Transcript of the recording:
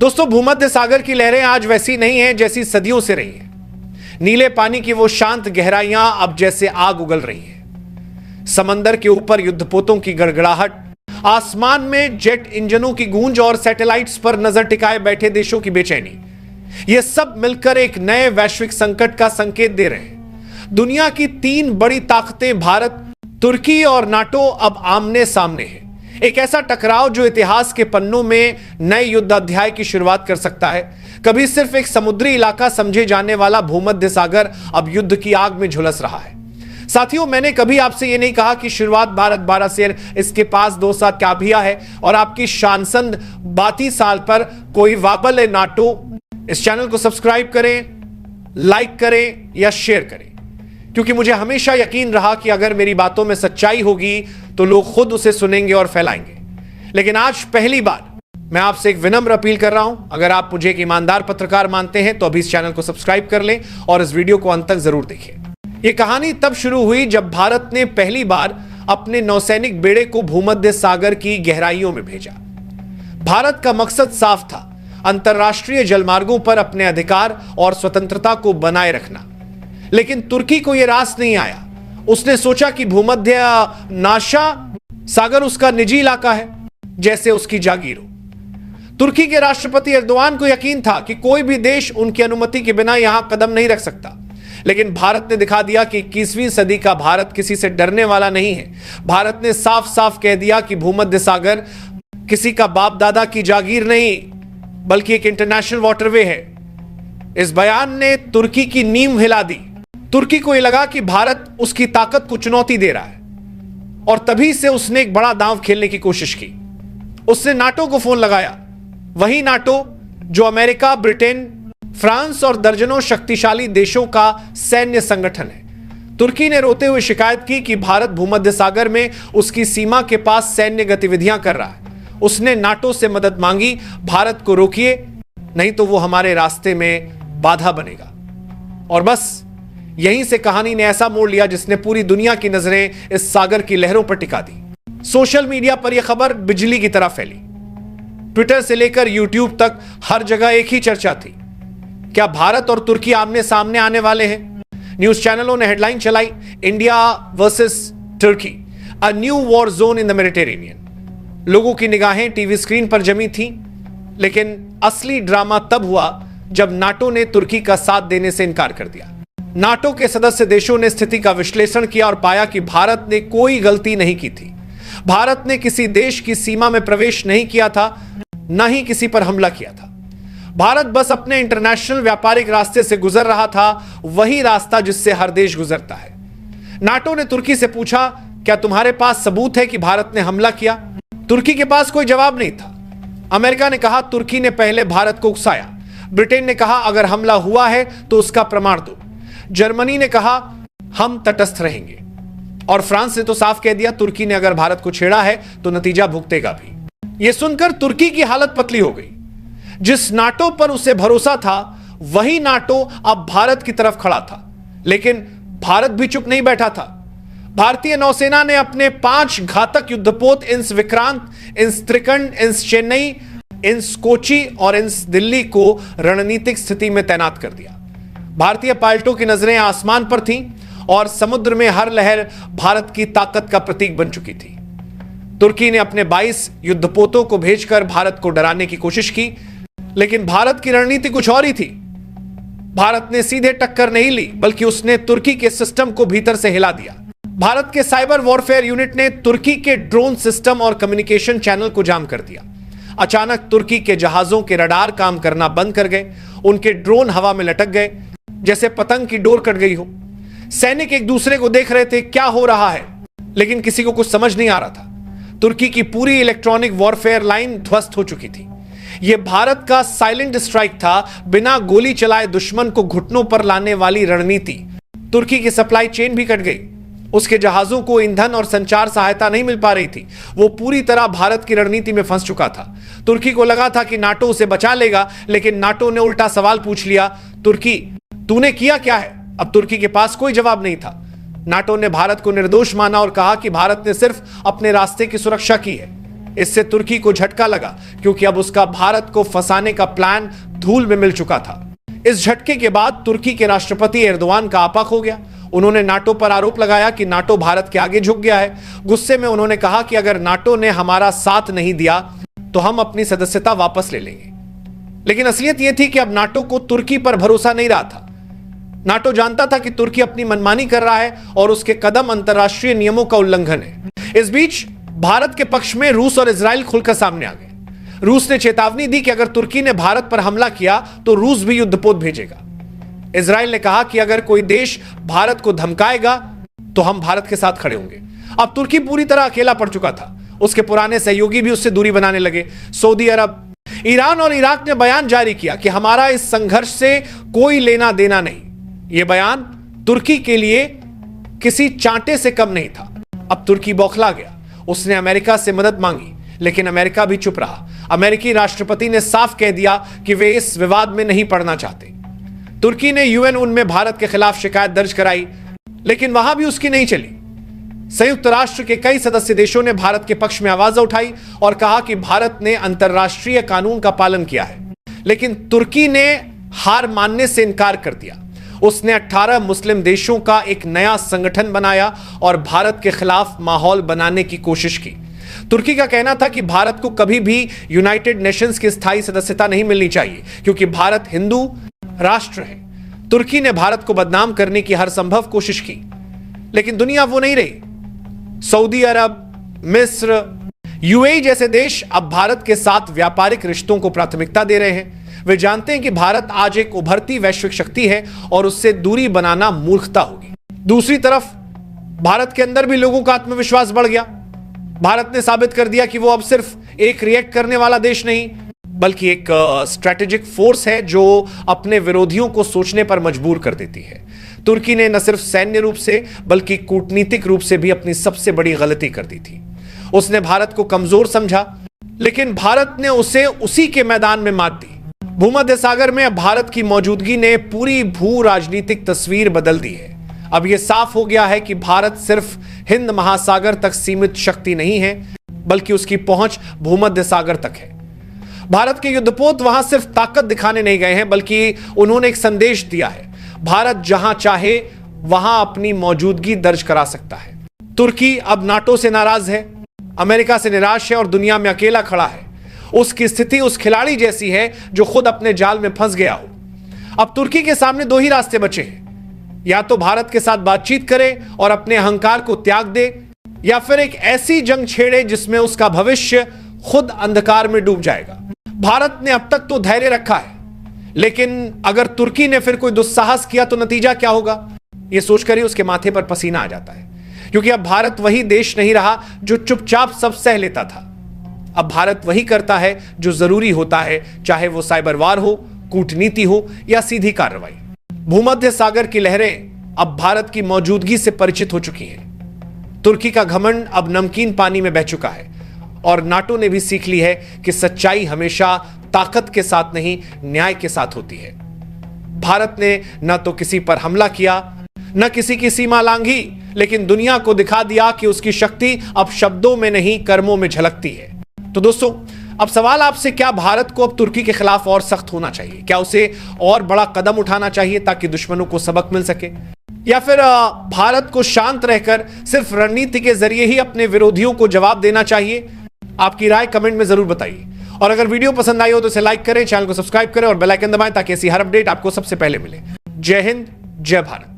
दोस्तों, भूमध्य सागर की लहरें आज वैसी नहीं हैं जैसी सदियों से रही हैं। नीले पानी की वो शांत गहराइयां अब जैसे आग उगल रही हैं। समंदर के ऊपर युद्धपोतों की गड़गड़ाहट, आसमान में जेट इंजनों की गूंज और सैटेलाइट्स पर नजर टिकाए बैठे देशों की बेचैनी, ये सब मिलकर एक नए वैश्विक संकट का संकेत दे रहे हैं। दुनिया की तीन बड़ी ताकतें भारत, तुर्की और नाटो अब आमने सामने हैं। एक ऐसा टकराव जो इतिहास के पन्नों में नए युद्ध अध्याय की शुरुआत कर सकता है। कभी सिर्फ एक समुद्री इलाका समझे जाने वाला भूमध्य सागर अब युद्ध की आग में झुलस रहा है। साथियों, मैंने कभी आपसे यह नहीं कहा कि शुरुआत भारत 12 से इसके पास 2 साल क्या भिया है और आपकी शानसंद 32 साल पर कोई वाबल है नाटो। इस चैनल को सब्सक्राइब करें, लाइक करें या शेयर करें, क्योंकि मुझे हमेशा यकीन रहा कि अगर मेरी बातों में सच्चाई होगी तो लोग खुद उसे सुनेंगे और फैलाएंगे। लेकिन आज पहली बार मैं आपसे एक विनम्र अपील कर रहा हूं, अगर आप मुझे एक ईमानदार पत्रकार मानते हैं तो अभी इस चैनल को सब्सक्राइब कर लें और इस वीडियो को अंत तक जरूर देखें। यह कहानी तब शुरू हुई जब भारत ने पहली बार अपने नौसैनिक बेड़े को भूमध्य सागर की गहराइयों में भेजा। भारत का मकसद साफ था, अंतरराष्ट्रीय जलमार्गों पर अपने अधिकार और स्वतंत्रता को बनाए रखना। लेकिन तुर्की को यह रास नहीं आया। उसने सोचा कि भूमध्य नाशा सागर उसका निजी इलाका है, जैसे उसकी जागीर हो। तुर्की के राष्ट्रपति एर्दोआन को यकीन था कि कोई भी देश उनकी अनुमति के बिना यहां कदम नहीं रख सकता। लेकिन भारत ने दिखा दिया कि 21वीं सदी का भारत किसी से डरने वाला नहीं है। भारत ने साफ साफ कह दिया कि भूमध्य सागर किसी का बाप दादा की जागीर नहीं, बल्कि एक इंटरनेशनल वाटरवे है। इस बयान ने तुर्की की नींव हिला दी। तुर्की को यह लगा कि भारत उसकी ताकत को चुनौती दे रहा है और तभी से उसने एक बड़ा दांव खेलने की कोशिश की। उसने नाटो को फोन लगाया, वही नाटो जो अमेरिका, ब्रिटेन, फ्रांस और दर्जनों शक्तिशाली देशों का सैन्य संगठन है। तुर्की ने रोते हुए शिकायत की कि भारत भूमध्य सागर में उसकी सीमा के पास सैन्य गतिविधियां कर रहा है। उसने नाटो से मदद मांगी, भारत को रोकिए, नहीं तो वो हमारे रास्ते में बाधा बनेगा। और बस यहीं से कहानी ने ऐसा मोड़ लिया जिसने पूरी दुनिया की नजरें इस सागर की लहरों पर टिका दी। सोशल मीडिया पर यह खबर बिजली की तरह फैली। ट्विटर से लेकर यूट्यूब तक हर जगह एक ही चर्चा थी, क्या भारत और तुर्की आमने सामने आने वाले हैं? न्यूज चैनलों ने हेडलाइन चलाई, India versus Turkey, a new war zone in the Mediterranean. लोगों की निगाहें टीवी स्क्रीन पर जमी थी, लेकिन असली ड्रामा तब हुआ जब नाटो ने तुर्की का साथ देने से इनकार कर दिया। नाटो के सदस्य देशों ने स्थिति का विश्लेषण किया और पाया कि भारत ने कोई गलती नहीं की थी। भारत ने किसी देश की सीमा में प्रवेश नहीं किया था, न ही किसी पर हमला किया था। भारत बस अपने इंटरनेशनल व्यापारिक रास्ते से गुजर रहा था, वही रास्ता जिससे हर देश गुजरता है। नाटो ने तुर्की से पूछा, क्या तुम्हारे पास सबूत है कि भारत ने हमला किया? तुर्की के पास कोई जवाब नहीं था। अमेरिका ने कहा, तुर्की ने पहले भारत को उकसाया। ब्रिटेन ने कहा, अगर हमला हुआ है तो उसका प्रमाण दो। जर्मनी ने कहा, हम तटस्थ रहेंगे। और फ्रांस ने तो साफ कह दिया, तुर्की ने अगर भारत को छेड़ा है तो नतीजा भुगतेगा भी। यह सुनकर तुर्की की हालत पतली हो गई। जिस नाटो पर उसे भरोसा था, वही नाटो अब भारत की तरफ खड़ा था। लेकिन भारत भी चुप नहीं बैठा था। भारतीय नौसेना ने अपने 5 घातक युद्धपोत इंस विक्रांत, इंस त्रिकंड, इंस चेन्नई, इंस कोची और इंस दिल्ली को रणनीतिक स्थिति में तैनात कर दिया। भारतीय पायलटों की नजरें आसमान पर थीं और समुद्र में हर लहर भारत की ताकत का प्रतीक बन चुकी थी। तुर्की ने अपने 22 युद्धपोतों को भेजकर भारत को डराने की कोशिश की, लेकिन भारत की रणनीति कुछ और ही थी। भारत ने सीधे टक्कर नहीं ली, बल्कि उसने तुर्की के सिस्टम को भीतर से हिला दिया। भारत के साइबर वॉरफेयर यूनिट ने तुर्की के ड्रोन सिस्टम और कम्युनिकेशन चैनल को जाम कर दिया। अचानक तुर्की के जहाजों के रडार काम करना बंद कर गए। उनके ड्रोन हवा में लटक गए, जैसे पतंग की डोर कट गई हो। सैनिक एक दूसरे को देख रहे थे, क्या हो रहा है, लेकिन किसी को कुछ समझ नहीं आ रहा था। तुर्की की पूरी इलेक्ट्रॉनिक वॉरफेयर लाइन ध्वस्त हो चुकी थी। यह भारत का साइलेंट स्ट्राइक था, बिना गोली चलाए दुश्मन को घुटनों पर लाने वाली रणनीति। तुर्की की सप्लाई चेन भी कट गई। उसके जहाजों को ईंधन और संचार सहायता नहीं मिल पा रही थी। वो पूरी तरह भारत की रणनीति में फंस चुका था। तुर्की को लगा था कि नाटो उसे बचा लेगा, लेकिन नाटो ने उल्टा सवाल पूछ लिया, तुर्की तूने किया क्या है? अब तुर्की के पास कोई जवाब नहीं था। नाटो ने भारत को निर्दोष माना और कहा कि भारत ने सिर्फ अपने रास्ते की सुरक्षा की है। इससे तुर्की को झटका लगा, क्योंकि अब उसका भारत को फंसाने का प्लान धूल में मिल चुका था। इस झटके के बाद तुर्की के राष्ट्रपति एर्दोआन का आपा खो गया। उन्होंने नाटो पर आरोप लगाया कि नाटो भारत के आगे झुक गया है। गुस्से में उन्होंने कहा कि अगर नाटो ने हमारा साथ नहीं दिया तो हम अपनी सदस्यता वापस ले लेंगे। लेकिन असलियत यह थी कि अब नाटो को तुर्की पर भरोसा नहीं रहा था। नाटो जानता था कि तुर्की अपनी मनमानी कर रहा है और उसके कदम अंतर्राष्ट्रीय नियमों का उल्लंघन है। इस बीच भारत के पक्ष में रूस और इजराइल खुलकर सामने आ गए। रूस ने चेतावनी दी कि अगर तुर्की ने भारत पर हमला किया तो रूस भी युद्धपोत भेजेगा। इजराइल ने कहा कि अगर कोई देश भारत को धमकाएगा तो हम भारत के साथ खड़े होंगे। अब तुर्की पूरी तरह अकेला पड़ चुका था। उसके पुराने सहयोगी भी उससे दूरी बनाने लगे। सऊदी अरब, ईरान और इराक ने बयान जारी किया कि हमारा इस संघर्ष से कोई लेना देना नहीं। यह बयान तुर्की के लिए किसी चांटे से कम नहीं था। अब तुर्की बौखला गया। उसने अमेरिका से मदद मांगी, लेकिन अमेरिका भी चुप रहा। अमेरिकी राष्ट्रपति ने साफ कह दिया कि वे इस विवाद में नहीं पड़ना चाहते। तुर्की ने यूएन में भारत के खिलाफ शिकायत दर्ज कराई, लेकिन वहां भी उसकी नहीं चली। संयुक्त राष्ट्र के कई सदस्य देशों ने भारत के पक्ष में आवाज उठाई और कहा कि भारत ने अंतर्राष्ट्रीय कानून का पालन किया है। लेकिन तुर्की ने हार मानने से इनकार कर दिया। उसने 18 मुस्लिम देशों का एक नया संगठन बनाया और भारत के खिलाफ माहौल बनाने की कोशिश की। तुर्की का कहना था कि भारत को कभी भी यूनाइटेड नेशंस की स्थायी सदस्यता नहीं मिलनी चाहिए, क्योंकि भारत हिंदू राष्ट्र है। तुर्की ने भारत को बदनाम करने की हर संभव कोशिश की, लेकिन दुनिया वो नहीं रही। सऊदी अरब, मिस्र, यूएई जैसे देश अब भारत के साथ व्यापारिक रिश्तों को प्राथमिकता दे रहे हैं। वे जानते हैं कि भारत आज एक उभरती वैश्विक शक्ति है और उससे दूरी बनाना मूर्खता होगी। दूसरी तरफ भारत के अंदर भी लोगों का आत्मविश्वास बढ़ गया। भारत ने साबित कर दिया कि वो अब सिर्फ एक रिएक्ट करने वाला देश नहीं, बल्कि एक स्ट्रैटेजिक फोर्स है जो अपने विरोधियों को सोचने पर मजबूर कर देती है। तुर्की ने न सिर्फ सैन्य रूप से बल्कि कूटनीतिक रूप से भी अपनी सबसे बड़ी गलती कर दी थी। उसने भारत को कमजोर समझा, लेकिन भारत ने उसे उसी के मैदान में मात दी। भूमध्य सागर में अब भारत की मौजूदगी ने पूरी भू राजनीतिक तस्वीर बदल दी है। अब यह साफ हो गया है कि भारत सिर्फ हिंद महासागर तक सीमित शक्ति नहीं है, बल्कि उसकी पहुंच भूमध्य सागर तक है। भारत के युद्धपोत वहां सिर्फ ताकत दिखाने नहीं गए हैं, बल्कि उन्होंने एक संदेश दिया है। भारत जहां चाहे वहां अपनी मौजूदगी दर्ज करा सकता है। तुर्की अब नाटो से नाराज है, अमेरिका से निराश है और दुनिया में अकेला खड़ा है। उसकी स्थिति उस खिलाड़ी जैसी है जो खुद अपने जाल में फंस गया हो। अब तुर्की के सामने दो ही रास्ते बचे हैं, या तो भारत के साथ बातचीत करे और अपने अहंकार को त्याग दे, या फिर एक ऐसी जंग छेड़े जिसमें उसका भविष्य खुद अंधकार में डूब जाएगा। भारत ने अब तक तो धैर्य रखा है, लेकिन अगर तुर्की ने फिर कोई दुस्साहस किया तो नतीजा क्या होगा, यह सोचकर ही उसके माथे पर पसीना आ जाता है। क्योंकि अब भारत वही देश नहीं रहा जो चुपचाप सब सह लेता था। अब भारत वही करता है जो जरूरी होता है, चाहे वो साइबर वार हो, कूटनीति हो या सीधी कार्रवाई। भूमध्य सागर की लहरें अब भारत की मौजूदगी से परिचित हो चुकी हैं। तुर्की का घमंड अब नमकीन पानी में बह चुका है और नाटो ने भी सीख ली है कि सच्चाई हमेशा ताकत के साथ नहीं, न्याय के साथ होती है। भारत ने न तो किसी पर हमला किया, न किसी की सीमा लांघी, लेकिन दुनिया को दिखा दिया कि उसकी शक्ति अब शब्दों में नहीं, कर्मों में झलकती है। तो दोस्तों, अब सवाल आपसे, क्या भारत को अब तुर्की के खिलाफ और सख्त होना चाहिए? क्या उसे और बड़ा कदम उठाना चाहिए ताकि दुश्मनों को सबक मिल सके, या फिर भारत को शांत रहकर सिर्फ रणनीति के जरिए ही अपने विरोधियों को जवाब देना चाहिए? आपकी राय कमेंट में जरूर बताइए। और अगर वीडियो पसंद आई हो तो इसे लाइक करें, चैनल को सब्सक्राइब करें और बेल आइकन दबाएं ताकि ऐसी हर अपडेट आपको सबसे पहले मिले। जय हिंद, जय भारत।